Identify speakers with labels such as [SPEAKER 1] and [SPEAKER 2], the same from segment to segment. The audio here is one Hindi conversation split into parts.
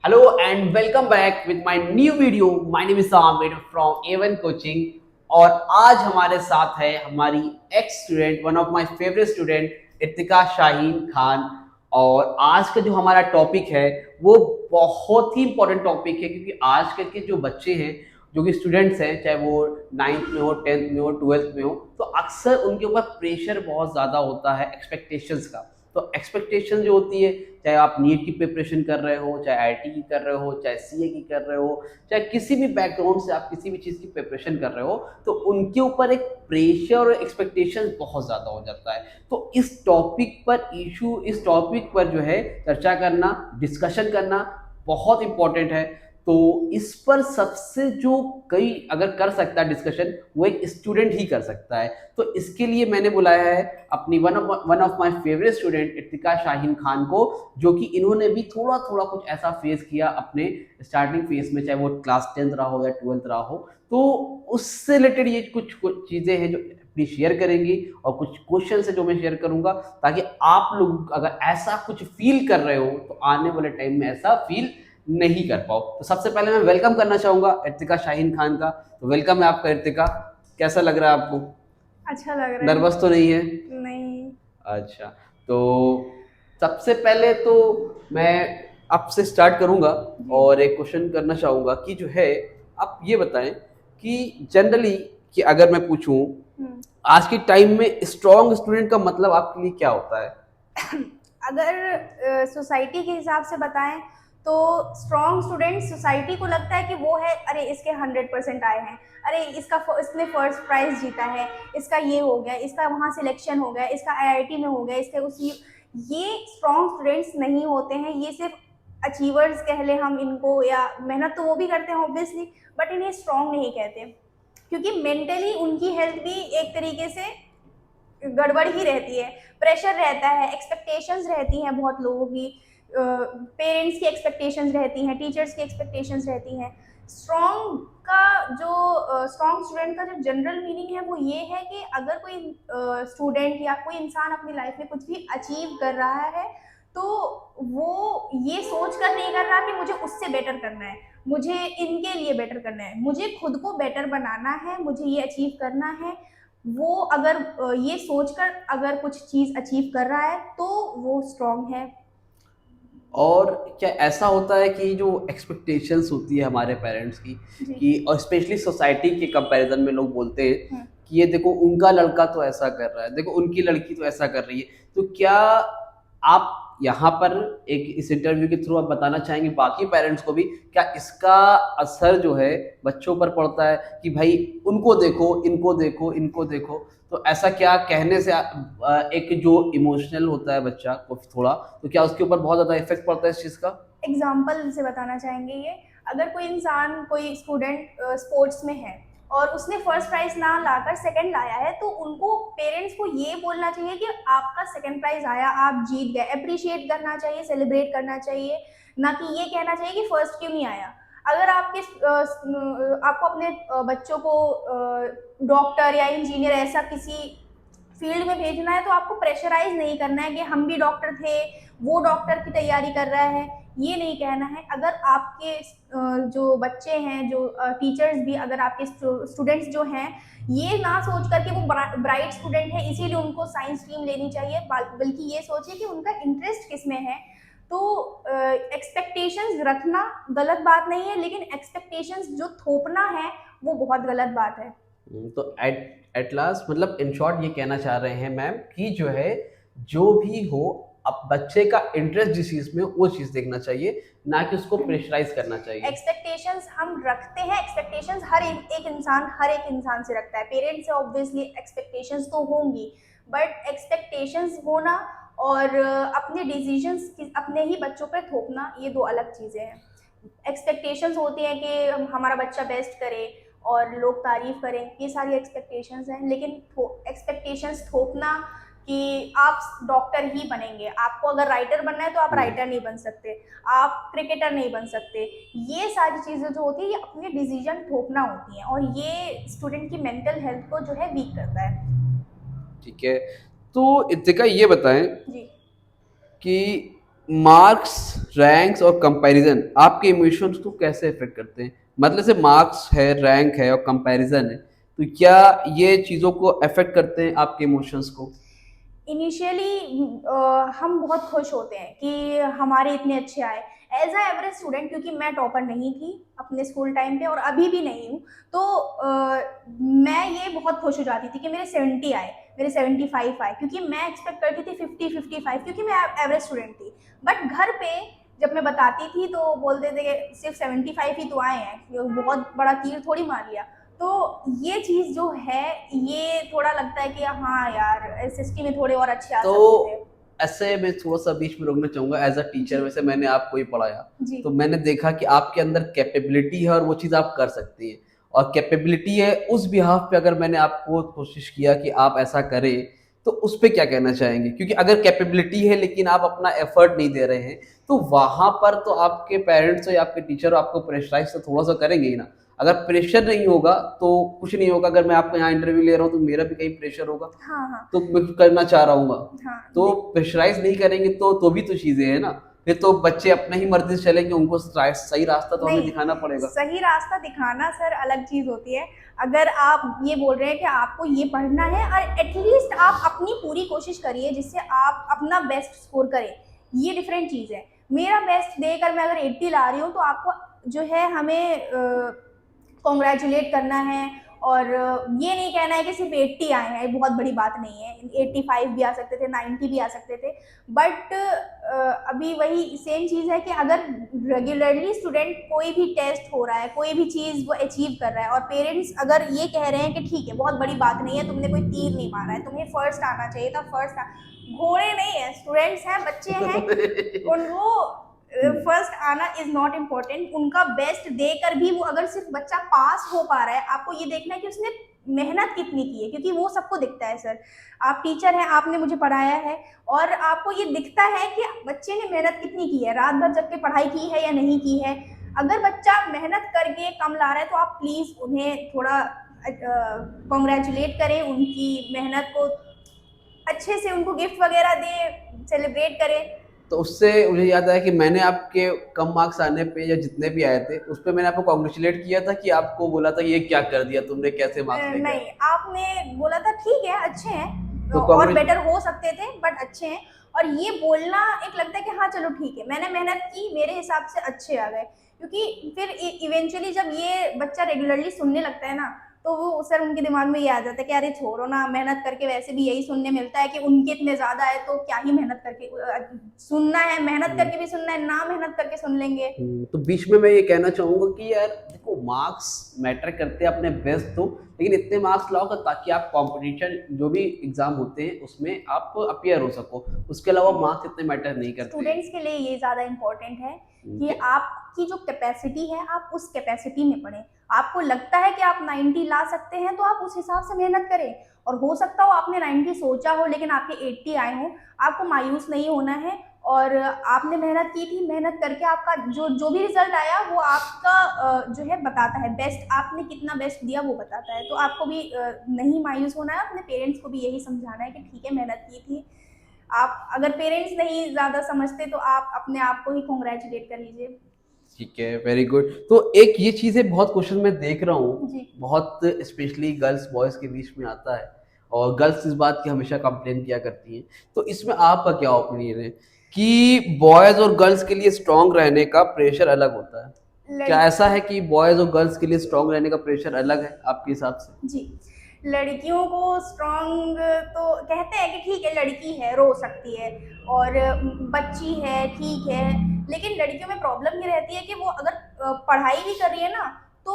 [SPEAKER 1] Hello and welcome back with my new video. My name is Samir from A1 Coaching और आज हमारे साथ है हमारी ex student one of my favourite student Ittika Shaheen Khan. और आज का जो हमारा टॉपिक है वो बहुत ही इंपॉर्टेंट टॉपिक है, क्योंकि आजकल के जो बच्चे हैं, जो कि स्टूडेंट्स हैं, चाहे वो 9th में हो, 10th में हो, 12th में हो, तो अक्सर उनके ऊपर प्रेशर बहुत ज़्यादा होता है एक्सपेक्टेशंस का। तो एक्सपेक्टेशन जो होती है, चाहे आप नीट की प्रिपरेशन कर रहे हो, चाहे आईआईटी की कर रहे हो, चाहे सीए की कर रहे हो, चाहे किसी भी बैकग्राउंड से आप किसी भी चीज़ की प्रिपरेशन कर रहे हो, तो उनके ऊपर एक प्रेशर और एक्सपेक्टेशन बहुत ज़्यादा हो जाता है। तो इस टॉपिक पर जो है चर्चा करना, डिस्कशन करना बहुत इंपॉर्टेंट है। तो इस पर सबसे जो कई अगर कर सकता है डिस्कशन, वो एक स्टूडेंट ही कर सकता है। तो इसके लिए मैंने बुलाया है अपनी one of my favourite student Ittika Shaheen Khan को, जो कि इन्होंने भी थोड़ा थोड़ा कुछ ऐसा फेस किया अपने स्टार्टिंग फेज में, चाहे वो क्लास 10th रहा हो या 12th रहा हो। तो उससे रिलेटेड ये कुछ कुछ चीज़ें हैं जो अपनी शेयर करेंगी, और कुछ क्वेश्चन है जो मैं शेयर करूंगा, ताकि आप लोग अगर ऐसा कुछ फील कर रहे हो तो आने वाले टाइम में ऐसा फील नहीं कर पाओ। तो सबसे पहले मैं वेलकम करना चाहूंगा इत्तिका शाहीन खान का। तो वेलकम है आपका इत्तिका। कैसा लग रहा है आपको?
[SPEAKER 2] अच्छा लग रहा है।
[SPEAKER 1] नर्वस तो नहीं है?
[SPEAKER 2] नहीं।
[SPEAKER 1] अच्छा, तो सबसे पहले तो मैं आपसे स्टार्ट करूंगा
[SPEAKER 2] जी।
[SPEAKER 1] और एक क्वेश्चन करना चाहूंगा कि जो है, आप ये बताएं कि जनरली, कि अगर मैं पूछूं
[SPEAKER 2] हम्म।
[SPEAKER 1] आज के टाइम में स्ट्रॉन्ग स्टूडेंट का मतलब आपके लिए क्या होता है?
[SPEAKER 2] अगर सोसाइटी के हिसाब से बताएं तो स्ट्रॉन्ग स्टूडेंट सोसाइटी को लगता है कि वो है, अरे इसके 100% आए हैं, अरे इसने फर्स्ट प्राइज जीता है, इसका ये हो गया, इसका वहाँ सिलेक्शन हो गया, इसका आईआईटी में हो गया, इसके उसी। ये स्ट्रॉन्ग स्टूडेंट्स नहीं होते हैं, ये सिर्फ अचीवर्स कह ले हम इनको, या मेहनत तो वो भी करते हैं ऑब्वियसली, बट इन्हें स्ट्रॉन्ग नहीं कहते, क्योंकि मेंटली उनकी हेल्थ भी एक तरीके से गड़बड़ ही रहती है। प्रेशर रहता है, एक्सपेक्टेशंस रहती हैं बहुत लोगों की, पेरेंट्स की एक्सपेक्टेशंस रहती हैं, टीचर्स की एक्सपेक्टेशंस रहती हैं। स्ट्रॉन्ग का जो स्ट्रॉन्ग स्टूडेंट का जो जनरल मीनिंग है वो ये है कि अगर कोई स्टूडेंट या कोई इंसान अपनी लाइफ में कुछ भी अचीव कर रहा है, तो वो ये सोच कर नहीं कर रहा कि मुझे उससे बेटर करना है, मुझे इनके लिए बेटर करना है, मुझे खुद को बेटर बनाना है, मुझे ये अचीव करना है। वो अगर ये सोचकर अगर कुछ चीज अचीव कर रहा है तो वो स्ट्रांग है।
[SPEAKER 1] और क्या ऐसा होता है कि जो एक्सपेक्टेशंस होती है हमारे पेरेंट्स की,
[SPEAKER 2] जी।
[SPEAKER 1] कि और स्पेशली सोसाइटी के कंपैरिजन में लोग बोलते हैं
[SPEAKER 2] हम्म।
[SPEAKER 1] कि ये देखो उनका लड़का तो ऐसा कर रहा है, देखो उनकी लड़की तो ऐसा कर रही है। तो क्या आप यहाँ पर एक इस इंटरव्यू के थ्रू आप बताना चाहेंगे बाकी पेरेंट्स को भी, क्या इसका असर जो है बच्चों पर पड़ता है कि भाई उनको देखो, इनको देखो, इनको देखो? तो ऐसा क्या कहने से एक जो इमोशनल होता है बच्चा को थोड़ा, तो क्या उसके ऊपर बहुत ज़्यादा इफेक्ट पड़ता है इस चीज़ का?
[SPEAKER 2] एग्जाम्पल से बताना चाहेंगे ये, अगर कोई इंसान, कोई स्टूडेंट स्पोर्ट्स में है और उसने फर्स्ट प्राइज ना लाकर सेकंड लाया है, तो उनको पेरेंट्स को ये बोलना चाहिए कि आपका सेकंड प्राइज आया, आप जीत गए, अप्रिशिएट करना चाहिए, सेलिब्रेट करना चाहिए, ना कि ये कहना चाहिए कि फर्स्ट क्यों नहीं आया। अगर आपको अपने बच्चों को डॉक्टर या इंजीनियर ऐसा किसी फील्ड में भेजना है, तो आपको प्रेशराइज नहीं करना है कि हम भी डॉक्टर थे, वो डॉक्टर की तैयारी कर रहा है, ये नहीं कहना है। अगर आपके जो बच्चे हैं, जो टीचर्स भी, अगर आपके स्टूडेंट्स जो हैं, ये ना सोच करके वो ब्राइट स्टूडेंट है इसीलिए उनको साइंस स्ट्रीम लेनी चाहिए, बल्कि ये सोचिए कि उनका इंटरेस्ट किस में है। तो एक्सपेक्टेशंस रखना गलत बात नहीं है, लेकिन एक्सपेक्टेशंस जो थोपना है वो बहुत गलत बात है।
[SPEAKER 1] तो एट लास्ट, मतलब इन शॉर्ट ये कहना चाह रहे हैं मैम कि जो है, जो भी हो, अब बच्चे का इंटरेस्ट जिस चीज में हो, वो चीज देखना चाहिए, ना कि उसको प्रेशराइज करना चाहिए।
[SPEAKER 2] एक्सपेक्टेशंस हम रखते हैं, एक्सपेक्टेशंस हर एक इंसान से रखता है, पेरेंट्स से ऑब्वियसली एक्सपेक्टेशंस तो होंगी, बट एक्सपेक्टेशंस होना और अपने डिसीजंस अपने ही बच्चों पर थोपना, ये दो अलग चीज़ें हैं। एक्सपेक्टेशंस होती हैं कि हमारा बच्चा बेस्ट करे और लोग तारीफ करें, ये सारी एक्सपेक्टेशंस हैं, लेकिन एक्सपेक्टेशंस थोपना कि आप डॉक्टर ही बनेंगे, आपको अगर राइटर बनना है तो आप राइटर नहीं बन सकते, आप क्रिकेटर नहीं बन सकते, ये सारी चीज़ें जो होती है ये अपने डिसीजन थोपना होती हैं, और ये स्टूडेंट की मेंटल हेल्थ को जो है वीक करता है।
[SPEAKER 1] ठीक है, तो इत्तिका ये बताएं
[SPEAKER 2] जी।
[SPEAKER 1] कि मार्क्स, रैंक्स और कंपैरिजन आपके इमोशंस को कैसे अफेक्ट करते हैं? मतलब से मार्क्स है, रैंक है और कंपैरिजन है, तो क्या ये चीज़ों को अफेक्ट करते हैं आपके इमोशंस को?
[SPEAKER 2] इनिशियली हम बहुत खुश होते हैं कि हमारे इतने अच्छे आए। एज अ एवरेज स्टूडेंट, क्योंकि मैं टॉपर नहीं थी अपने स्कूल टाइम पे और अभी भी नहीं हूँ, तो मैं ये बहुत खुश हो जाती थी कि मेरे 70 आए, मेरे 75 आए, क्योंकि मैं एक्सपेक्ट करती थी 50-55, क्योंकि मैं एवरेज स्टूडेंट थी। बट घर पे जब मैं बताती थी तो बोलते थे कि सिर्फ 75 ही तो आए हैं, ये बहुत बड़ा तीर थोड़ी मार लिया। तो ये चीज़ जो है, ये थोड़ा लगता है कि हाँ यार, एसएसटी में थोड़े और अच्छे आ
[SPEAKER 1] तो
[SPEAKER 2] सकते थे।
[SPEAKER 1] ऐसे मैं थोड़ा-सा बीच में रोकना चाहूँगा, एज़ अ टीचर
[SPEAKER 2] जी,
[SPEAKER 1] वैसे मैंने आपको ही पढ़ाया,
[SPEAKER 2] जी।
[SPEAKER 1] तो मैंने देखा कि आपके अंदर कैपेबिलिटी है और वो चीज़ आप कर सकती हैं। और कैपेबिलिटी है उस बिहाफ़ पे अगर मैंने आपको कोशिश किया कि आप ऐसा करें, तो उस पे क्या कहना चाहेंगे? क्योंकि अगर कैपेबिलिटी है लेकिन आप अपना एफ़र्ट नहीं दे रहे हैं, तो वहाँ पर तो आपके पेरेंट्स या आपके टीचर आपको प्रेशराइज़ तो थोड़ा-सा करेंगे ही ना। अगर प्रेशर नहीं होगा, तो कुछ नहीं होगा। अगर मैं आपका यहाँ इंटरव्यू ले रहा हूँ, तो मेरा भी कहीं प्रेशर होगा।
[SPEAKER 2] हाँ, हाँ।
[SPEAKER 1] तो मैं करना चाह रहा हूँगा।
[SPEAKER 2] हाँ,
[SPEAKER 1] तो प्रेशराइज़ नहीं करेंगे तो भी तो चीज़ें हैं ना। फिर तो बच्चे अपने ही मर्ज़ी से चलेंगे, उनको सही रास्ता तो हमें
[SPEAKER 2] नहीं,
[SPEAKER 1] दिखाना पड़ेगा।
[SPEAKER 2] सही रास्ता दिखाना सर अलग चीज़ होती है। अगर आप ये बोल रहे हैं कि आपको ये पढ़ना है और एटलीस्ट आप अपनी पूरी कोशिश करिए जिससे आप अपना बेस्ट स्कोर करें, ये डिफरेंट चीज़ है। मेरा बेस्ट देकर मैं अगर 80 ला रही हूँ तो आपको जो है हमें कॉन्ग्रेचुलेट करना है और ये नहीं कहना है कि सिर्फ 80 आए हैं, ये बहुत बड़ी बात नहीं है। 85 भी आ सकते थे, 90 भी आ सकते थे। बट अभी वही सेम चीज़ है कि अगर रेगुलरली स्टूडेंट कोई भी टेस्ट हो रहा है, कोई भी चीज़ वो अचीव कर रहा है और पेरेंट्स अगर ये कह रहे हैं कि ठीक है, बहुत बड़ी बात नहीं है, तुमने कोई तीर नहीं मारा है, तुम्हें फर्स्ट आना चाहिए था, घोड़े नहीं है, स्टूडेंट्स हैं, बच्चे हैं, उनको फर्स्ट आना इज नॉट इम्पोर्टेंट। उनका बेस्ट देकर भी वो अगर सिर्फ बच्चा पास हो पा रहा है, आपको ये देखना है कि उसने मेहनत कितनी की है, क्योंकि वो सबको दिखता है सर। आप टीचर हैं, आपने मुझे पढ़ाया है और आपको ये दिखता है कि बच्चे ने मेहनत कितनी की है, रात भर जग के पढ़ाई की है या नहीं की है। अगर बच्चा मेहनत करके कम ला रहा है तो आप प्लीज़ उन्हें थोड़ा कॉन्ग्रेचुलेट करें, उनकी मेहनत को अच्छे से उनको गिफ्ट वगैरह दें, सेलिब्रेट करें।
[SPEAKER 1] तो उससे मुझे याद आया कि मैंने आपके कम मार्क्स आने पे या जितने भी आए थे, उस पे मैंने आपको कांग्रेचुलेट किया था कि आपको बोला था ये क्या कर दिया तुमने, कैसे मार्क्स लेके
[SPEAKER 2] नहीं,
[SPEAKER 1] आए?
[SPEAKER 2] आपने बोला था ठीक है, अच्छे हैं
[SPEAKER 1] तो
[SPEAKER 2] और बेटर हो सकते थे बट अच्छे हैं। और ये बोलना एक लगता है कि हाँ चलो ठीक है, मैंने मेहनत की, मेरे हिसाब से अच्छे आ गए। क्योंकि फिर इवेंचुअली जब ये बच्चा रेगुलरली सुनने लगता है ना, तो वो सर उनके दिमाग में ये आ जाता है कि अरे छोड़ो ना, मेहनत करके वैसे भी यही सुनने मिलता है कि उनके इतने ज़्यादा है तो क्या ही मेहनत करके सुनना है, मेहनत करके भी सुनना है, ना मेहनत करके सुन लेंगे।
[SPEAKER 1] तो बीच में मैं ये कहना चाहूँगा कि यार देखो, मार्क्स मैटर करते हैं अपने बेस्ट तो, लेकिन इतने मार्क्स लाओ कि ताकि आप कंपटीशन जो भी एग्जाम होते हैं उसमें आप अपीयर हो सको। उसके अलावा मार्क्स इतने मैटर नहीं करते हैं।
[SPEAKER 2] स्टूडेंट्स के लिए ये ज़्यादा इम्पोर्टेंट है कि
[SPEAKER 1] कि-
[SPEAKER 2] आपकी जो कैपेसिटी है, आप उस कैपेसिटी में पढ़ें। आपको लगता है कि आप 90 ला सकते हैं तो आप उस हिसाब से मेहनत करें। और हो सकता हो आपने 90 सोचा हो लेकिन आपके 80 आए हों, आपको मायूस नहीं होना है। और आपने मेहनत की थी, मेहनत करके आपका जो जो भी रिजल्ट आया वो आपका जो है बताता है, बेस्ट आपने कितना बेस्ट दिया वो बताता है। तो आपको भी नहीं मायूस होना है, अपने पेरेंट्स को भी यही समझाना है कि ठीक है, मेहनत की थी। आप अगर पेरेंट्स नहीं ज़्यादा समझते तो आप अपने आप को ही कॉन्ग्रेचुलेट कर लीजिए।
[SPEAKER 1] ठीक है, वेरी गुड। तो एक ये चीज़ है, बहुत क्वेश्चन मैं देख रहा हूँ,
[SPEAKER 2] जी।
[SPEAKER 1] बहुत स्पेशली गर्ल्स बॉयज़ के बीच में आता है और गर्ल्स इस बात की हमेशा कंप्लेन किया करती हैं। तो इसमें आपका क्या ओपिनियन है कि बॉयज़ और गर्ल्स के लिए स्ट्रॉन्ग रहने का प्रेशर अलग होता है? क्या
[SPEAKER 2] लड़की
[SPEAKER 1] ऐसा है कि बॉयज़ और गर्ल्स के लिए स्ट्रॉन्ग रहने का प्रेशर अलग है आपके हिसाब से?
[SPEAKER 2] जी, लड़कियों को स्ट्रॉन्ग तो कहते हैं कि ठीक है, लड़की है, रो सकती है और बच्ची है, ठीक है। लेकिन लड़कियों में प्रॉब्लम ये रहती है कि वो अगर पढ़ाई भी कर रही है ना, तो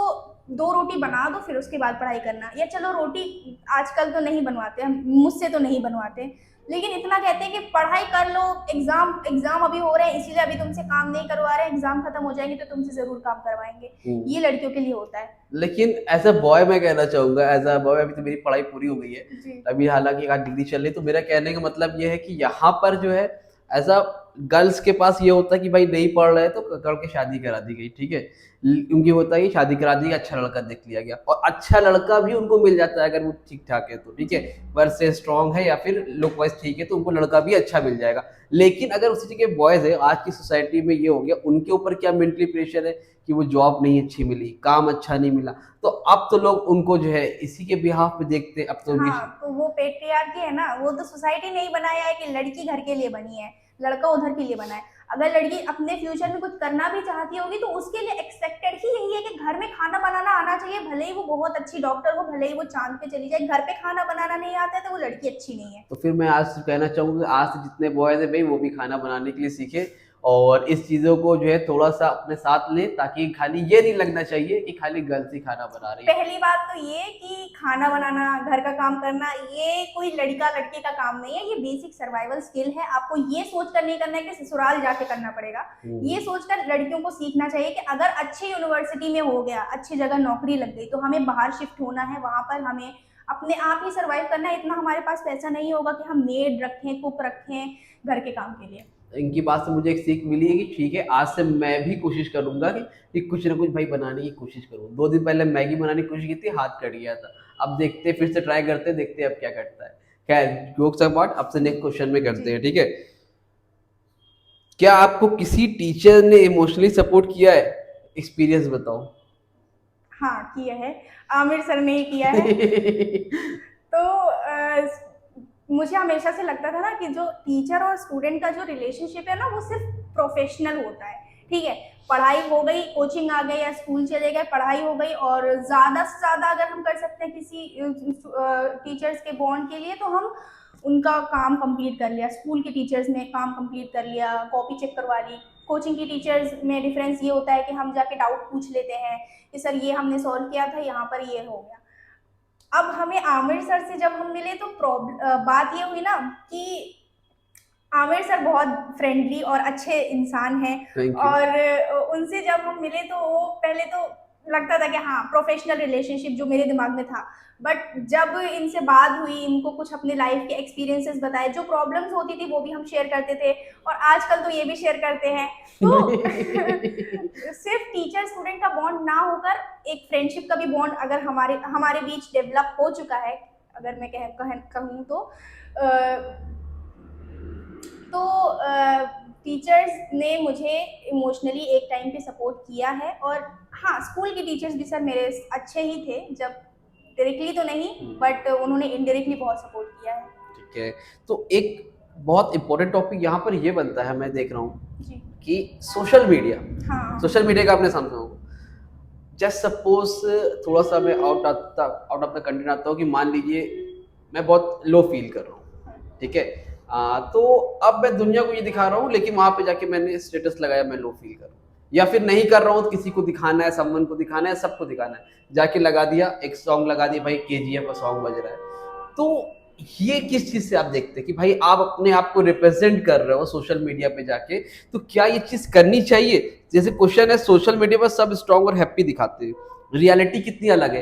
[SPEAKER 2] 2 रोटी बना दो फिर उसके बाद पढ़ाई करना, या चलो रोटी आजकल तो नहीं बनवाते, हम मुझसे तो नहीं बनवाते। लेकिन इतना कहते हैं कि पढ़ाई कर लो, एग्ज़ाम एग्ज़ाम अभी हो रहे हैं इसीलिए अभी तुमसे काम नहीं करवा रहे हैं, एग्ज़ाम खत्म हो जाएंगे तो तुमसे ज़रूर काम करवाएंगे। ये लड़कियों के लिए होता है।
[SPEAKER 1] लेकिन एज़ अ बॉय मैं कहना चाहूँगा, एज़ अ बॉय अभी तो मेरी पढ़ाई पूरी हो गई है।
[SPEAKER 2] जी।
[SPEAKER 1] अभी हालाँकि एक आध डिग्री चल रही है, तो मेरा कहने का मतलब ये है कि यहाँ पर जो है एज़ अ गर्ल्स के पास ये होता है कि भाई नहीं पढ़ रहे तो करके शादी करा दी गई, ठीक है। उनकी होता है कि शादी करा दी, अच्छा लड़का देख लिया गया, और अच्छा लड़का भी उनको मिल जाता है अगर वो ठीक ठाक है तो, ठीक है। वर्से स्ट्रांग है या फिर लुक वाइज ठीक है तो उनको लड़का भी अच्छा मिल जाएगा। लेकिन अगर उसी के बॉयज है, आज की सोसाइटी में ये हो गया, उनके ऊपर क्या मेंटली प्रेशर है कि वो जॉब नहीं अच्छी मिली, काम अच्छा नहीं मिला, तो अब तो लोग उनको जो है इसी के बिहाफ पे देखते हैं। अब तो
[SPEAKER 2] हाँ, तो वो पेट्रियार्की है ना, वो तो सोसाइटी नहीं बनाया है कि लड़की घर के लिए बनी है, लड़का उधर के लिए बना है। अगर लड़की अपने फ्यूचर में कुछ करना भी चाहती होगी तो उसके लिए एक्सपेक्टेड ही यही है कि घर में खाना बनाना आना चाहिए, भले ही वो बहुत अच्छी डॉक्टर हो, भले ही वो चांद पे चली जाए, घर पे खाना बनाना नहीं आता है तो वो लड़की अच्छी नहीं है।
[SPEAKER 1] तो फिर मैं आज कहना चाहूँगा, आज से जितने बॉयज है भाई वो भी खाना बनाने के लिए सीखे, और इस चीज़ों को जो है थोड़ा सा अपने साथ लें, ताकि खाली ये नहीं लगना चाहिए कि खाली गर्ल्स ही खाना बना रही है।
[SPEAKER 2] पहली बात तो ये कि खाना बनाना, घर का काम करना, ये कोई लड़का लड़के का काम नहीं है, ये बेसिक सर्वाइवल स्किल है। आपको ये सोचकर नहीं करना है कि ससुराल जाके करना पड़ेगा। ये सोचकर लड़कियों को सीखना चाहिए कि अगर अच्छी यूनिवर्सिटी में हो गया, अच्छी जगह नौकरी लग गई, तो हमें बाहर शिफ्ट होना है, वहां पर हमें अपने आप ही सर्वाइव करना है। इतना हमारे पास पैसा नहीं होगा कि हम मेड रखें, कुक रखें घर के काम के लिए।
[SPEAKER 1] इनकी बात से मुझे एक सीख मिली है कि ठीक है, आज से मैं भी कोशिश करूंगा कि कुछ ना कुछ भाई बनाने की कोशिश करूँ। 2 दिन पहले मैगी बनाने की कोशिश की थी, हाथ कट गया था। अब देखते, फिर से ट्राई करते, देखते अब क्या करता है। खैर, जोक्स अपार्ट, अब से नेक्स्ट क्वेश्चन में करते हैं, ठीक है। क्या आपको किसी टीचर ने इमोशनली सपोर्ट किया है? एक्सपीरियंस बताओ।
[SPEAKER 2] हाँ, किया है, आमिर सर ने ही किया है। तो मुझे हमेशा से लगता था ना कि जो टीचर और स्टूडेंट का जो रिलेशनशिप है ना, वो सिर्फ प्रोफेशनल होता है, ठीक है। पढ़ाई हो गई, कोचिंग आ गई या स्कूल चले गए, पढ़ाई हो गई, और ज़्यादा से ज़्यादा अगर हम कर सकते हैं किसी टीचर्स के बॉन्ड के लिए, तो हम उनका काम कंप्लीट कर लिया। स्कूल के टीचर्स ने काम कंप्लीट कर लिया, कॉपी चेक करवा ली। कोचिंग की टीचर्स में डिफरेंस ये होता है कि हम जाके डाउट पूछ लेते हैं कि सर ये हमने सॉल्व किया था, यहाँ पर ये हो गया। अब हमें आमिर सर से जब हम मिले तो बात ये हुई ना कि आमिर सर बहुत फ्रेंडली और अच्छे इंसान हैं,
[SPEAKER 1] थैंक यू।
[SPEAKER 2] और उनसे जब हम मिले तो वो पहले तो लगता था कि हाँ, प्रोफेशनल रिलेशनशिप जो मेरे दिमाग में था। बट जब इनसे बात हुई, इनको कुछ अपने लाइफ के एक्सपीरियंसेस बताए, जो प्रॉब्लम्स होती थी वो भी हम शेयर करते थे, और आजकल तो ये भी शेयर करते हैं। तो सिर्फ टीचर स्टूडेंट का बॉन्ड ना होकर एक फ्रेंडशिप का भी बॉन्ड अगर हमारे हमारे बीच डेवलप हो चुका है, अगर मैं कहूँ तो टीचर्स ने मुझे इमोशनली एक टाइम पे सपोर्ट किया है। और हाँ, स्कूल के टीचर्स भी सर मेरे अच्छे ही थे, जब डायरेक्टली तो नहीं बट उन्होंने इनडायरेक्टली बहुत सपोर्ट किया है।
[SPEAKER 1] ठीक है, तो एक बहुत इंपॉर्टेंट टॉपिक यहाँ पर ये बनता है, मैं देख रहा हूँ
[SPEAKER 2] जी।
[SPEAKER 1] कि सोशल मीडिया,
[SPEAKER 2] हाँ।
[SPEAKER 1] सोशल मीडिया का आपने समझा होगा। जस्ट सपोज, थोड़ा सा मैं आउट ऑफ द कंटेंट आता हूँ कि मान लीजिए मैं बहुत लो फील कर रहा हूँ, ठीक है। तो अब मैं दुनिया को ये दिखा रहा हूँ, लेकिन वहां पे जाके मैंने स्टेटस लगाया मैं लो फील कर रहा हूँ, या फिर नहीं कर रहा हूँ तो किसी को दिखाना है, समवन को दिखाना है, सबको दिखाना है, जाके लगा दिया, एक सॉन्ग लगा दिया, भाई KGF का सॉन्ग बज रहा है। तो ये किस चीज से आप देखते हैं कि भाई आप अपने आप को रिप्रेजेंट कर रहे हो सोशल मीडिया पे जाके, तो क्या ये चीज करनी चाहिए? जैसे क्वेश्चन है, सोशल मीडिया पर सब स्ट्रांग और हैप्पी दिखाते हैं, रियलिटी कितनी अलग है,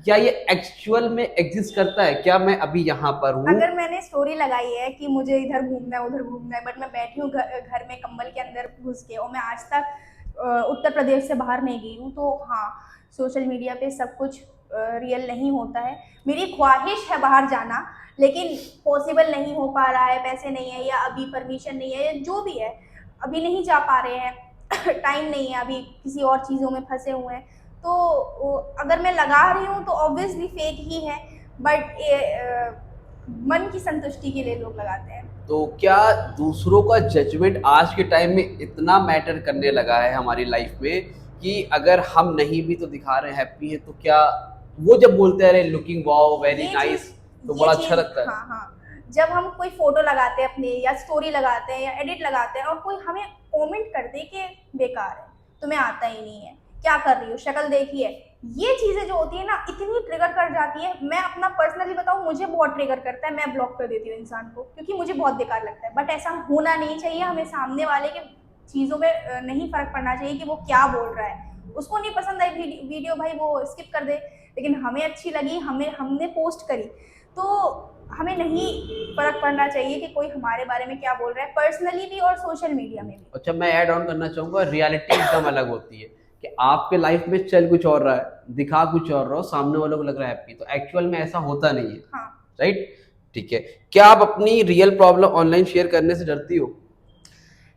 [SPEAKER 1] क्या ये एक्चुअल में एग्जिस्ट करता है? क्या मैं अभी यहाँ पर हूँ?
[SPEAKER 2] अगर मैंने स्टोरी लगाई है कि मुझे इधर घूमना है, उधर घूमना है, बट मैं बैठी हूँ घर में कंबल के अंदर घुस के, और मैं आज तक उत्तर प्रदेश से बाहर नहीं गई हूँ, तो हाँ, सोशल मीडिया पे सब कुछ रियल नहीं होता है। मेरी ख्वाहिश है बाहर जाना, लेकिन पॉसिबल नहीं हो पा रहा है, पैसे नहीं है, या अभी परमिशन नहीं है, या जो भी है, अभी नहीं जा पा रहे हैं। टाइम नहीं है, अभी किसी और चीज़ों में फंसे हुए हैं। तो अगर मैं लगा रही हूँ तो ऑब्वियसली फेक ही है, बट मन की संतुष्टि के लिए लोग लगाते हैं।
[SPEAKER 1] तो क्या दूसरों का जजमेंट आज के टाइम में इतना मैटर करने लगा है हमारी लाइफ में कि अगर हम नहीं भी तो दिखा रहे हैं हैप्पी है, तो क्या वो जब बोलते हैं लुकिंग वाओ वेरी नाइस, तो बड़ा अच्छा लगता है।
[SPEAKER 2] हाँ हाँ, जब हम कोई फोटो लगाते हैं अपने, या स्टोरी लगाते हैं, या एडिट लगाते हैं, और कोई हमें कमेंट कर दे कि बेकार है, तुम्हें आता ही नहीं है, क्या कर रही हो, शक्ल देखी है, ये चीजें जो होती है ना, इतनी ट्रिगर कर जाती है। मैं अपना पर्सनली बताऊं, मुझे बहुत ट्रिगर करता है, मैं ब्लॉक कर देती हूँ इंसान को, क्योंकि मुझे बहुत बेकार लगता है। बट ऐसा होना नहीं चाहिए, हमें सामने वाले के चीज़ों में नहीं फर्क पड़ना चाहिए कि वो क्या बोल रहा है। उसको नहीं पसंद आई वीडियो, भाई वो स्किप कर दे, लेकिन हमें अच्छी लगी, हमने पोस्ट करी, तो हमें नहीं फर्क पड़ना चाहिए कि कोई हमारे बारे में क्या बोल रहा है, पर्सनली भी और सोशल मीडिया में भी।
[SPEAKER 1] अच्छा, मैं ऐड ऑन करना चाहूंगा, रियलिटी एकदम अलग होती है कि आपके लाइफ में चल कुछ और रहा है, दिखा कुछ और रहा हो, सामने वालों को लग रहा है हैप्पी, तो एक्चुअल में ऐसा होता नहीं है।
[SPEAKER 2] हाँ।
[SPEAKER 1] राइट, ठीक है। क्या आप अपनी रियल प्रॉब्लम ऑनलाइन शेयर करने से डरती हो?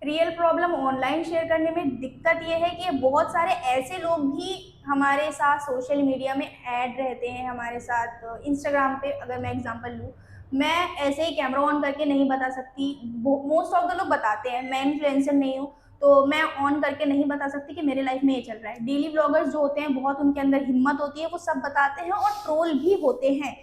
[SPEAKER 2] रियल प्रॉब्लम ऑनलाइन शेयर करने में दिक्कत ये है कि बहुत सारे ऐसे लोग भी हमारे साथ सोशल मीडिया में ऐड रहते हैं हमारे साथ। इंस्टाग्राम पे अगर मैं एग्जांपल लूँ, मैं ऐसे ही कैमरा ऑन करके नहीं बता सकती। मोस्ट ऑफ द लोग बताते हैं, मैं इन्फ्लुएंसर नहीं हूँ तो मैं ऑन करके नहीं बता सकती कि मेरे लाइफ में ये चल रहा है। डेली ब्लॉगर्स जो होते हैं, बहुत उनके अंदर हिम्मत होती है, वो सब बताते हैं और ट्रोल भी होते हैं।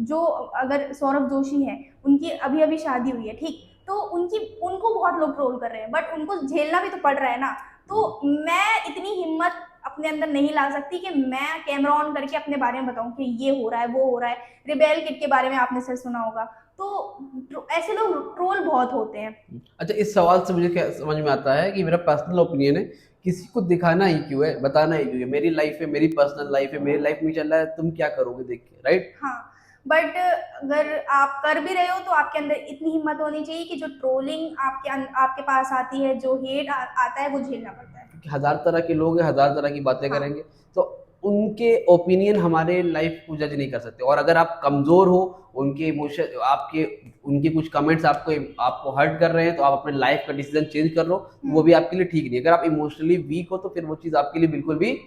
[SPEAKER 2] जो अगर सौरभ जोशी है, उनकी अभी अभी शादी हुई है, ठीक, तो उनको बहुत लोग ट्रोल कर रहे हैं, बट उनको झेलना भी तो पड़ रहा है ना। तो मैं इतनी हिम्मत अपने अंदर नहीं ला सकती कि मैं कैमरा ऑन करके अपने बारे में बताऊं कि ये हो रहा है, वो हो रहा है। रिबेल किड के बारे में आपने सर सुना होगा। तो ऐसे लोग ट्रोल बहुत होते हैं।
[SPEAKER 1] अच्छा, इस सवाल से मुझे क्या समझ में आता है कि मेरा पर्सनल ओपिनियन है, किसी को दिखाना ही क्यों है, बताना ही क्यों है, मेरी लाइफ है, मेरी पर्सनल लाइफ है, मेरी लाइफ में चल रहा है, तुम क्या करोगे देख के, राइट?
[SPEAKER 2] हाँ, बट अगर आप कर भी रहे हो तो आपके अंदर इतनी हिम्मत होनी चाहिए कि जो ट्रोलिंग आपके पास आती है, जो हेट आता है, वो झेलना पड़ता है।
[SPEAKER 1] क्योंकि हजार तरह के लोग हैं, हजार तरह की बातें
[SPEAKER 2] हाँ।
[SPEAKER 1] करेंगे, तो उनके ओपिनियन हमारे लाइफ को जज नहीं कर सकते। और अगर आप कमजोर हो, उनके इमोशन आपके उनके कुछ कमेंट्स आपको हर्ट कर रहे हैं, तो आप अपने लाइफ का डिसीजन चेंज कर लो, तो वो भी आपके लिए ठीक नहीं है। अगर आप इमोशनली वीक हो तो फिर वो चीज़ आपके लिए बिल्कुल भी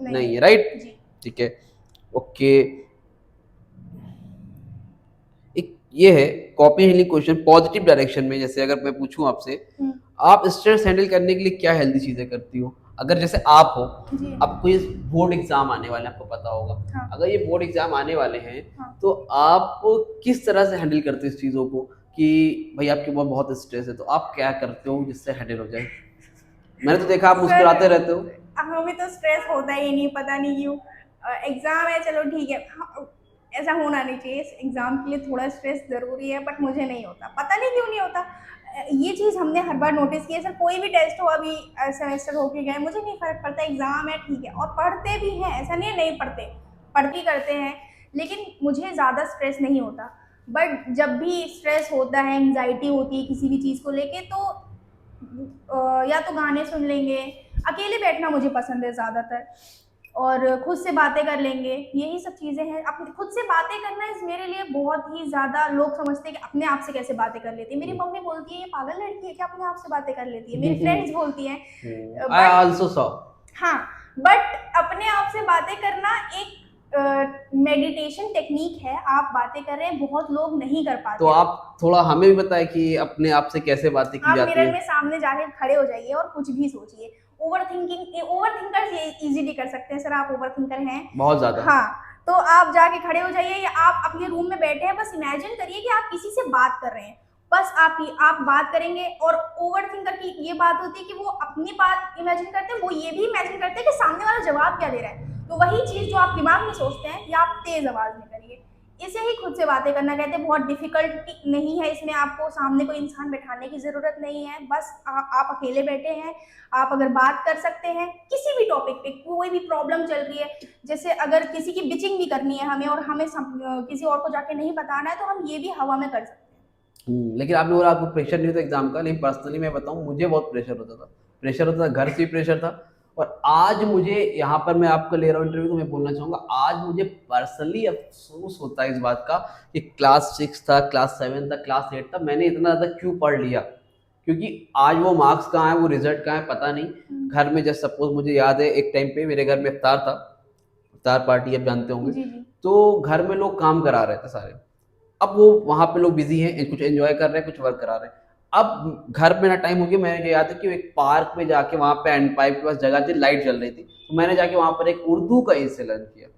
[SPEAKER 1] नहीं है, राइट?
[SPEAKER 2] जी।
[SPEAKER 1] ठीक है, ओके। एक ये है copy hailing question positive direction में। जैसे अगर मैं पूछूं आपसे, आप स्ट्रेस हैंडल करने के लिए क्या हेल्दी चीजें करती हो? अगर जैसे आप हो,
[SPEAKER 2] जी।
[SPEAKER 1] आपको ये बोर्ड एग्जाम आने वाले हैं, आपको पता होगा।
[SPEAKER 2] हाँ।
[SPEAKER 1] अगर ये बोर्ड एग्जाम आने वाले हैं,
[SPEAKER 2] हाँ।
[SPEAKER 1] तो आप किस तरह से हैंडल करते हो इस चीजों को कि भाई आपके ऊपर बहुत स्ट्रेस है, तो आप क्या करते हो जिससे हैंडल हो जाए? मैंने तो देखा आप मुस्कुराते रहते हो।
[SPEAKER 2] हमें तो स्ट्रेस होता ही नहीं, पता नहीं क्यों। एग्जाम है, चलो ठीक है, हाँ, ऐसा होना नहीं चाहिए। एग्जाम के लिए थोड़ा स्ट्रेस जरूरी है, बट मुझे नहीं होता, पता नहीं क्यों नहीं होता। ये चीज़ हमने हर बार नोटिस की है सर। कोई भी टेस्ट हो, अभी सेमेस्टर होके गए, मुझे नहीं फर्क पड़ता, एग्जाम है ठीक है। और पढ़ते भी हैं, ऐसा नहीं है नहीं पढ़ते, पढ़ती करते हैं, लेकिन मुझे ज़्यादा स्ट्रेस नहीं होता। बट जब भी स्ट्रेस होता है, एंग्जाइटी होती है किसी भी चीज़ को लेके, तो या तो गाने सुन लेंगे, अकेले बैठना मुझे पसंद है ज़्यादातर, और खुद से बातें कर लेंगे। यही सब चीज़ें हैं। अपने खुद से बातें करना इस मेरे लिए बहुत ही ज़्यादा, लोग समझते हैं कि अपने आप से कैसे बातें कर लेती है। मेरी मम्मी बोलती है ये पागल लड़की है क्या अपने आप से बातें कर लेती है। मेरी फ्रेंड्स बोलती हैं।
[SPEAKER 1] I also saw.
[SPEAKER 2] हाँ, बट अपने आप से बातें करना एक मेडिटेशन टेक्निक है। आप बातें कर रहे हैं, बहुत लोग नहीं कर पाते।
[SPEAKER 1] तो आप थोड़ा हमें भी बताएं कि अपने आप से कैसे बातें की
[SPEAKER 2] आप
[SPEAKER 1] जाती
[SPEAKER 2] मिरर
[SPEAKER 1] है।
[SPEAKER 2] में सामने जाके खड़े हो जाइए और कुछ भी सोचिए। ओवर थिंकर्स ये इजीली कर सकते हैं सर। आप ओवर थिंकर हैं
[SPEAKER 1] बहुत ज्यादा।
[SPEAKER 2] हाँ, तो आप जाके खड़े हो जाइए, या आप अपने रूम में बैठे हैं, बस इमेजिन करिए कि आप किसी से बात कर रहे हैं। बस आप बात करेंगे। और ओवर थिंकर की ये बात होती है कि वो अपनी बात इमेजिन करते हैं, वो ये भी इमेजिन करते हैं कि सामने वाला जवाब क्या दे रहा है। तो वही चीज़ जो आप दिमाग में सोचते हैं, या आप तेज आवाज में करिए। इसे ही खुद से बातें करना कहते हैं। बहुत डिफिकल्ट नहीं है इसमें, आपको सामने कोई इंसान बैठाने की जरूरत नहीं है। बस आप अकेले बैठे हैं, आप अगर बात कर सकते हैं किसी भी टॉपिक पे, कोई भी प्रॉब्लम चल रही है, जैसे अगर किसी की बिचिंग भी करनी है हमें, और हमें किसी और को जाके नहीं बताना है, तो हम ये भी हवा में कर सकते हैं।
[SPEAKER 1] लेकिन आपने बोला आपको प्रेशर नहीं होता एग्जाम का, लेकिन पर्सनली मैं बताऊं, मुझे बहुत प्रेशर होता था, घर से भी प्रेशर था। और आज मुझे, यहाँ पर मैं आपको ले रहा हूँ इंटरव्यू, तो मैं बोलना चाहूँगा, आज मुझे पर्सनली अफसोस होता है इस बात का कि क्लास 6 था, क्लास 7 था, क्लास 8 था, मैंने इतना ज़्यादा क्यों पढ़ लिया। क्योंकि आज वो मार्क्स कहाँ है, वो रिजल्ट कहाँ है, पता नहीं। घर में जस्ट सपोज मुझे याद है, एक टाइम पे मेरे घर में इफ्तार था, इफ्तार पार्टी आप जानते होंगे।
[SPEAKER 2] जी जी।
[SPEAKER 1] तो घर में लोग काम करा रहे थे सारे। अब वो वहाँ पे लोग बिजी हैं, कुछ एंजॉय कर रहे हैं, कुछ वर्क करा रहे हैं। अब घर में ना टाइम हो गया, मैंने याद है कि एक पार्क में जाके, वहाँ पे एंड पाइप के पास जगह थी, लाइट जल रही थी, तो मैंने जाके वहाँ पर एक उर्दू का एसे लर्न किया।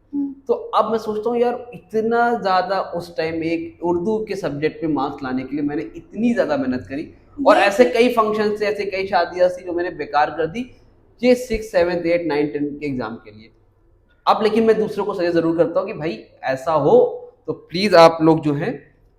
[SPEAKER 1] तो अब मैं सोचता हूँ यार, इतना ज़्यादा उस टाइम एक उर्दू के सब्जेक्ट पे मार्क्स लाने के लिए मैंने इतनी ज़्यादा मेहनत करी, और ऐसे कई फंक्शन से, ऐसे कई शादियाँ थी जो मैंने बेकार कर दी, ये 6, 7, 8, 9, 10 के एग्जाम के लिए। अब लेकिन मैं दूसरों को सजेस्ट जरूर करता हूँ कि भाई ऐसा हो तो प्लीज आप लोग जो है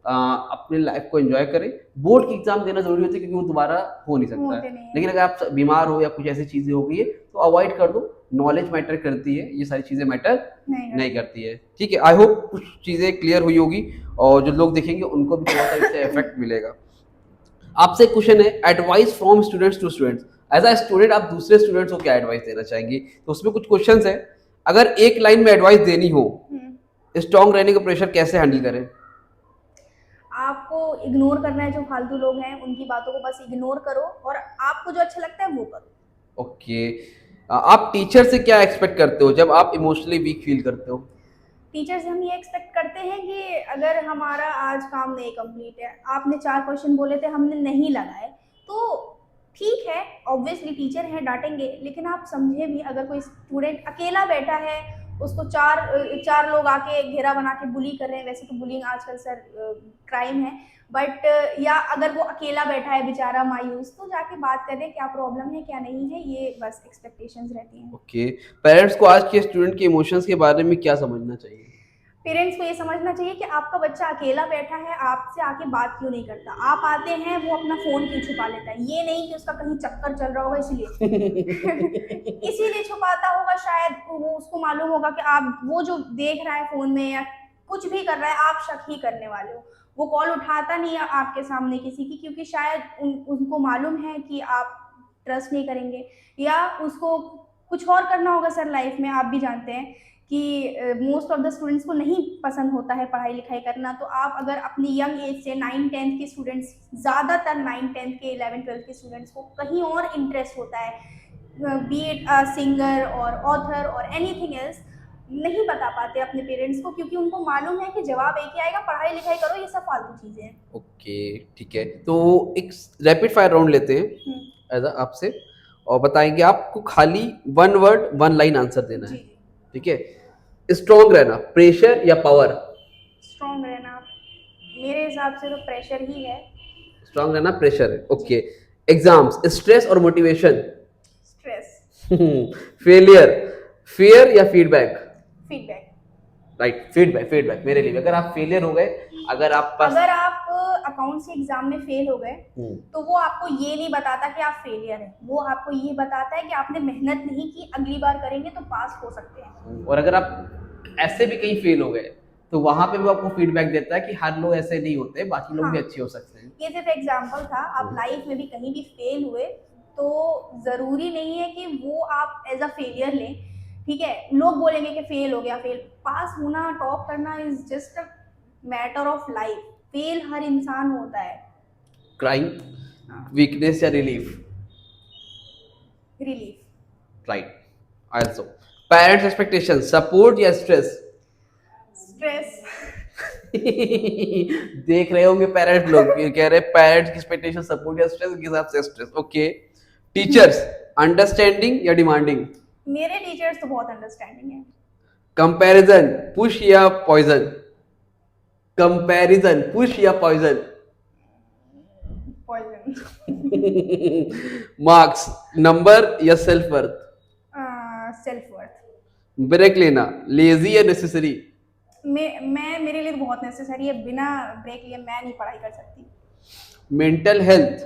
[SPEAKER 1] अपने लाइफ को एंजॉय करें। बोर्ड की एग्जाम देना जरूरी होता है, क्योंकि वो दोबारा हो नहीं सकता है। लेकिन अगर आप बीमार हो या कुछ ऐसी चीजें हो गई है तो अवॉइड कर दो, नॉलेज मैटर करती है, ये सारी चीजें मैटर
[SPEAKER 2] नहीं
[SPEAKER 1] नहीं करती है। ठीक है, आई होप कुछ चीजें क्लियर हुई होगी और जो लोग देखेंगे उनको भी थोड़ा सा इससे इफेक्ट मिलेगा। आपसे क्वेश्चन है, advice from students to students. As a student आप दूसरे स्टूडेंट्स को क्या एडवाइस देना चाहेंगे? तो उसमें कुछ क्वेश्चंस है। अगर एक लाइन में एडवाइस देनी हो, स्ट्रॉन्ग रहने का प्रेशर कैसे हैंडल करें?
[SPEAKER 2] आपको इग्नोर करना है, जो फालतू लोग हैं उनकी बातों को बस इग्नोर करो और आपको जो अच्छा लगता है वो करो।
[SPEAKER 1] ओके, आप टीचर से क्या एक्सपेक्ट करते हो जब आप इमोशनली वीक फील करते हो?
[SPEAKER 2] टीचर से हम ये एक्सपेक्ट करते हैं कि अगर हमारा आज काम नहीं कंप्लीट है, आपने 4 क्वेश्चन बोले थे हमने नहीं लगाए, तो ठीक है, ऑब्वियसली टीचर है डांटेंगे, लेकिन आप समझे भी, अगर कोई स्टूडेंट अकेला बैठा है, उसको चार लोग आके घेरा बना के बुली कर रहे हैं, वैसे तो बुलिंग आजकल सर क्राइम है, बट या अगर वो अकेला बैठा है बेचारा मायूस, तो जाके बात करें क्या प्रॉब्लम है क्या नहीं है, ये बस एक्सपेक्टेशंस रहती हैं।
[SPEAKER 1] ओके, पेरेंट्स को आज के स्टूडेंट के इमोशंस के बारे में क्या समझना चाहिए?
[SPEAKER 2] पेरेंट्स को ये समझना चाहिए कि आपका बच्चा अकेला बैठा है, आपसे आके बात क्यों नहीं करता, आप आते हैं वो अपना फोन क्यों छुपा लेता है, ये नहीं कि उसका कहीं चक्कर चल रहा होगा इसलिए इसीलिए छुपाता होगा, शायद वो उसको मालूम होगा कि आप वो जो देख रहा है फोन में या कुछ भी कर रहा है, आप शक ही करने वाले हो। वो कॉल उठाता नहीं है आपके सामने किसी की, क्योंकि शायद उनको मालूम है कि आप ट्रस्ट नहीं करेंगे, या उसको कुछ और करना होगा सर लाइफ में। आप भी जानते हैं कि मोस्ट ऑफ द स्टूडेंट्स को नहीं पसंद होता है पढ़ाई लिखाई करना, तो आप अगर अपनी यंग एज से 9-10 के स्टूडेंट्स, ज़्यादातर 9-10 के 11-12 के स्टूडेंट्स को कहीं और इंटरेस्ट होता है, बी इट सिंगर और ऑथर और एनीथिंग एल्स, नहीं बता पाते अपने पेरेंट्स को, क्योंकि उनको मालूम है कि जवाब एक ही आएगा, पढ़ाई लिखाई करो, ये सब फालतू चीज़ें हैं।
[SPEAKER 1] ओके, ठीक है, तो एक रैपिड फायर राउंड लेते हैं एज आपसे, और बताएंगे आपको खाली 1 वर्ड 1 लाइन आंसर देना है। ठीक है, स्ट्रॉन्ग रहना, प्रेशर या पावर?
[SPEAKER 2] स्ट्रॉन्ग रहना, मेरे हिसाब से तो प्रेशर ही है।
[SPEAKER 1] स्ट्रॉन्ग रहना प्रेशर है। ओके, एग्जाम्स, स्ट्रेस और मोटिवेशन?
[SPEAKER 2] स्ट्रेस।
[SPEAKER 1] फेलियर, फियर या फीडबैक?
[SPEAKER 2] फीडबैक।
[SPEAKER 1] राइट, फीडबैक मेरे लिए। अगर आप फेलियर हो गए, अगर आप
[SPEAKER 2] अकाउंट्स के एग्जाम में फेल हो गए, तो वो आपको ये नहीं बताता कि आप फेलियर हैं, वो आपको ये बताता है कि आपने मेहनत नहीं की, अगली बार करेंगे तो पास हो सकते हैं।
[SPEAKER 1] और अगर आप ऐसे भी कहीं फेल हो गए, तो वहां पे भी आपको फीडबैक देता है कि हर लोग ऐसे नहीं होते, बाकी लोग भी अच्छे हो सकते हैं।
[SPEAKER 2] ये सिर्फ एग्जाम्पल था, आप लाइफ में भी कहीं भी फेल हुए तो जरूरी नहीं है कि वो आप एज अ फेलियर लें। ठीक है, लोग बोलेंगे कि फेल हो गया, फेल, पास होना, टॉप करना is just a matter of life, fail हर इंसान होता है।
[SPEAKER 1] क्राइम, वीकनेस या relief?
[SPEAKER 2] Relief.
[SPEAKER 1] Right, also. Parents expectation, support या स्ट्रेस?
[SPEAKER 2] स्ट्रेस।
[SPEAKER 1] देख रहे होंगे पेरेंट्स लोग, ये कह रहे हैं पेरेंट्स की एक्सपेक्टेशन सपोर्ट या स्ट्रेस, के हिसाब से स्ट्रेस। ओके, टीचर्स, अंडरस्टैंडिंग या डिमांडिंग?
[SPEAKER 2] मेरे टीचर्स तो बहुत अंडरस्टैंडिंग है।
[SPEAKER 1] कंपैरिजन, पुश या पॉइजन? कंपैरिजन, पुश या पॉइजन?
[SPEAKER 2] पॉइजन।
[SPEAKER 1] मार्क्स, नंबर या self worth?
[SPEAKER 2] Self worth.
[SPEAKER 1] Break लेना, लेजी या नेसेसरी?
[SPEAKER 2] मैं मेरे लिए तो बहुत नेसेसरी है, बिना ब्रेक लिए मैं नहीं पढ़ाई कर सकती।
[SPEAKER 1] मेंटल हेल्थ,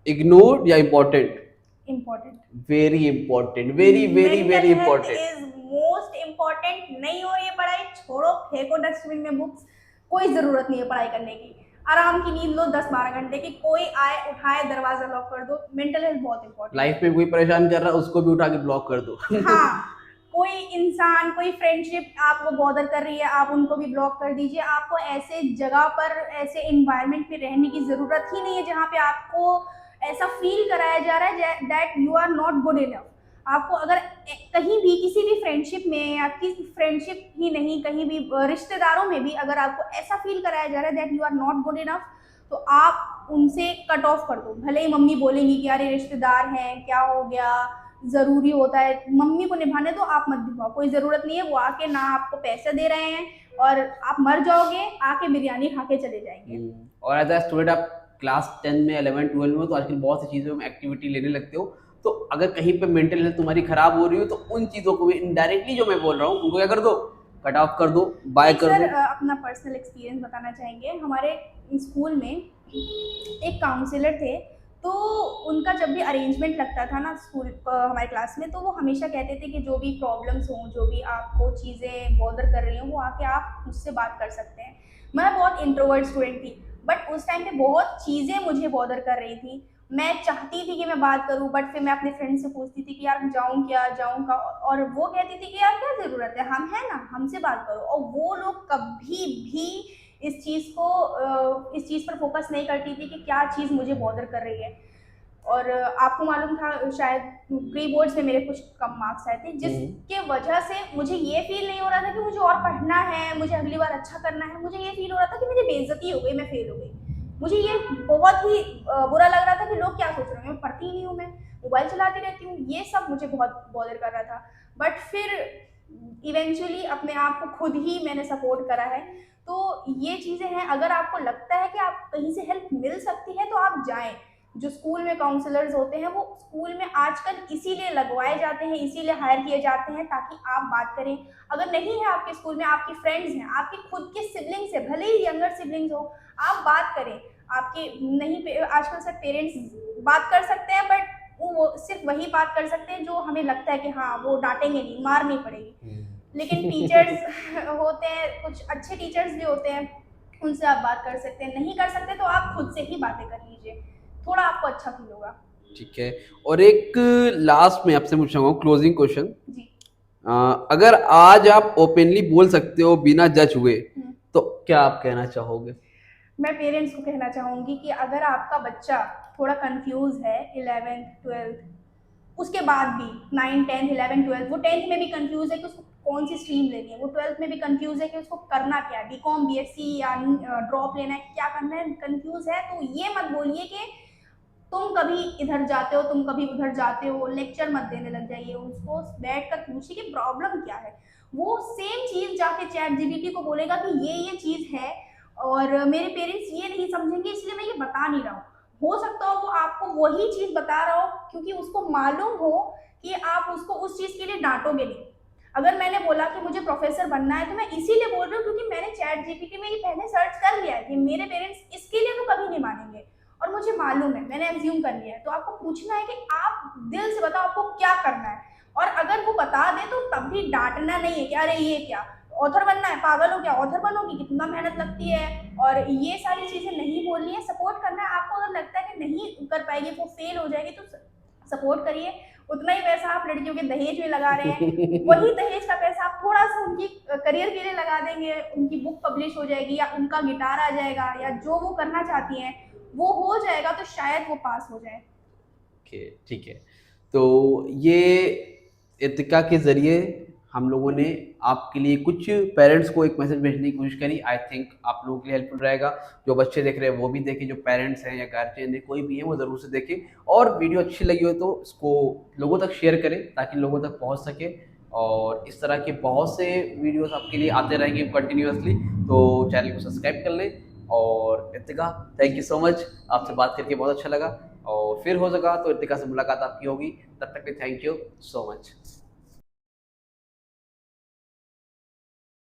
[SPEAKER 1] इग्नोर्ड या important?
[SPEAKER 2] Important.
[SPEAKER 1] Very important, very very very important.
[SPEAKER 2] Is most important. नहीं हो रही है पढ़ाई, छोड़ो, फेंको डस्टबिन में बुक्स, कोई जरूरत नहीं है पढ़ाई करने की, आराम की नींद लो 10-12 घंटे की, कोई आए उठाए दरवाजा लॉक कर दो। मेंटल हेल्थ बहुत इंपॉर्टेंट।
[SPEAKER 1] लाइफ में कोई परेशान कर रहा है, उसको भी उठा के ब्लॉक कर दो।
[SPEAKER 2] हाँ, कोई इंसान, कोई फ्रेंडशिप आपको बॉदर कर रही है, आप उनको भी ब्लॉक कर दीजिए। आपको ऐसे जगह पर, ऐसे एनवायरनमेंट में रहने की जरूरत ही नहीं है जहाँ पे आपको ऐसा फील कराया जा रहा है that you are not good enough. आपको अगर कहीं भी किसी भी फ्रेंडशिप में, या किसी फ्रेंडशिप ही नहीं, कहीं भी रिश्तेदारों में भी अगर आपको ऐसा फील कराया जा रहा है that you are not good enough, तो आप उनसे कट ऑफ कर दो। भले ही मम्मी बोलेंगी कि अरे रिश्तेदार हैं, क्या हो गया, ज़रूरी होता है, मम्मी को निभाने दो, आप मत निभाओ, कोई ज़रूरत नहीं है। वो आके ना आपको पैसे दे रहे हैं और आप मर जाओगे, आके बिरयानी खा के चले जाएंगे।
[SPEAKER 1] और एज अ स्टूडेंट आप क्लास 10 में, 11, 12 में, तो आजकल बहुत सी चीज़ों में एक्टिविटी लेने लगते हो, तो अगर कहीं पे मेंटल हेल्थ तुम्हारी खराब हो रही हो, तो उन चीज़ों को भी इनडायरेक्टली जो मैं बोल रहा हूँ उनको क्या कर दो, कट ऑफ कर दो, बाय कर दो।
[SPEAKER 2] अपना पर्सनल एक्सपीरियंस बताना चाहेंगे। हमारे स्कूल में एक काउंसलर थे, तो उनका जब भी अरेंजमेंट लगता था ना स्कूल हमारे क्लास में, तो वो हमेशा कहते थे कि जो भी प्रॉब्लम्स हों, जो भी आपको चीज़ें बॉदर कर रही हों, वो आके आप मुझसे बात कर सकते हैं। मैं बहुत इंट्रोवर्ट स्टूडेंट थी, बट उस टाइम पे बहुत चीज़ें मुझे बॉदर कर रही थी। मैं चाहती थी कि मैं बात करूँ, बट फिर मैं अपने फ्रेंड से पूछती थी कि यार जाऊँ क्या, जाऊँ क्या? और वो कहती थी कि यार क्या ज़रूरत है, हम हैं ना, हमसे बात करो। और वो लोग कभी भी इस चीज़ पर फोकस नहीं करती थी कि क्या चीज़ मुझे बॉदर कर रही है। और आपको मालूम था शायद प्री बोर्ड्स में मेरे कुछ कम मार्क्स आए थे, जिसके वजह से मुझे ये फील नहीं हो रहा था कि मुझे और पढ़ना है, मुझे अगली बार अच्छा करना है। मुझे ये फील हो रहा था कि मेरी बेइज्जती हो गई, मैं फेल हो गई। मुझे ये बहुत ही बुरा लग रहा था कि लोग क्या सोच रहे हैं, मैं पढ़ती ही नहीं हूँ, मैं मोबाइल चलाती रहती हूँ। ये सब मुझे बहुत बॉदर कर रहा था। बट फिर इवेंचुअली अपने आप को खुद ही मैंने सपोर्ट करा है। तो ये चीज़ें हैं, अगर आपको लगता है कि आप कहीं से हेल्प मिल सकती है तो आप जाएं। जो स्कूल में काउंसलर्स होते हैं वो स्कूल में आजकल इसीलिए लगवाए जाते हैं, इसीलिए हायर किए जाते हैं ताकि आप बात करें। अगर नहीं है आपके स्कूल में, आपकी फ्रेंड्स हैं, आपके खुद के सिबलिंग्स है, भले ही यंगर सिबलिंग्स हो, आप बात करें। आपके नहीं आजकल सब पेरेंट्स बात कर सकते हैं, बट वो सिर्फ वही बात कर सकते हैं जो हमें लगता है कि हाँ वो डांटेंगे नहीं, मार नहीं पड़ेगी। लेकिन टीचर्स होते हैं, कुछ अच्छे टीचर्स भी होते हैं, उनसे आप बात कर सकते हैं। नहीं कर सकते तो आप खुद से ही बातें कर लीजिए, थोड़ा आपको अच्छा फील होगा।
[SPEAKER 1] ठीक है। और एक लास्ट में आपसे पूछूंगा क्लोजिंग क्वेश्चन,
[SPEAKER 2] जी।
[SPEAKER 1] अगर आज आप ओपनली बोल सकते हो बिना जज हुए,
[SPEAKER 2] हम्म।
[SPEAKER 1] तो क्या आप कहना चाहोगे?
[SPEAKER 2] मैं पेरेंट्स को कहना चाहूँगी कि अगर आपका बच्चा थोड़ा कंफ्यूज है 11th 12th, उसके बाद भी 9 10 11 12, वो 10th में भी कंफ्यूज है कि उसको कौन सी स्ट्रीम लेनी है, वो 12th में भी कंफ्यूज है कि उसको करना क्या है, बीकॉम बीएससी या ड्रॉप लेना है, क्या करना है, कंफ्यूज है, तो ये मत बोलिए कि तुम कभी इधर जाते हो, तुम कभी उधर जाते हो, लेक्चर मत देने लग जाइए। उसको बैठ कर पूछिए कि प्रॉब्लम क्या है। वो सेम चीज जाके चैट जीपीटी को बोलेगा कि ये चीज है और मेरे पेरेंट्स ये नहीं समझेंगे, इसलिए मैं ये बता नहीं रहा हूँ। हो सकता हो वो आपको वही चीज बता रहा हो क्योंकि उसको मालूम हो कि आप उसको उस चीज के लिए डांटोगे नहीं। अगर मैंने बोला कि मुझे प्रोफेसर बनना है तो मैं इसीलिए बोल रही हूँ क्योंकि मैंने चैट जीपीटी में ये पहले सर्च कर लिया है कि मेरे पेरेंट्स इसके लिए तो कभी नहीं मानेंगे, और मुझे मालूम है, मैंने एज्यूम कर लिया है। तो आपको पूछना है कि आप दिल से बताओ आपको क्या करना है, और अगर वो बता दे तो तब भी डांटना नहीं है कि अरे ये क्या, ऑथर बनना है, पागल हो क्या, ऑथर बनोगी, कितना मेहनत लगती है, और ये सारी चीजें नहीं बोलनी है। सपोर्ट करना है। आपको अगर लगता है कि नहीं कर पाएगी, वो फेल हो जाएगी, तो सपोर्ट करिए। उतना ही पैसा आप लड़कियों के दहेज में लगा रहे हैं, वही दहेज का पैसा आप थोड़ा सा उनकी करियर के लिए लगा देंगे, उनकी बुक पब्लिश हो जाएगी या उनका गिटार आ जाएगा या जो वो करना चाहती हैं वो हो जाएगा, तो शायद वो पास हो जाए।
[SPEAKER 1] ओके, ठीक है। तो ये इत्तिका के ज़रिए हम लोगों ने आपके लिए कुछ पेरेंट्स को एक मैसेज भेजने की कोशिश करी। आई थिंक आप लोगों के लिए हेल्पफुल रहेगा। जो बच्चे देख रहे हैं वो भी देखें, जो पेरेंट्स हैं या गार्जियन है कोई भी है वो ज़रूर से देखें, और वीडियो अच्छी लगी हो तो इसको लोगों तक शेयर करें ताकि लोगों तक पहुंच सके। और इस तरह के बहुत से वीडियोस आपके लिए आते रहेंगे कंटिन्यूअसली, तो चैनल को सब्सक्राइब कर लें। और इत्तिका, थैंक यू सो मच, आपसे बात करके बहुत अच्छा लगा। और फिर हो सका तो इत्तिका से मुलाकात आपकी होगी। तब तक के थैंक यू सो मच।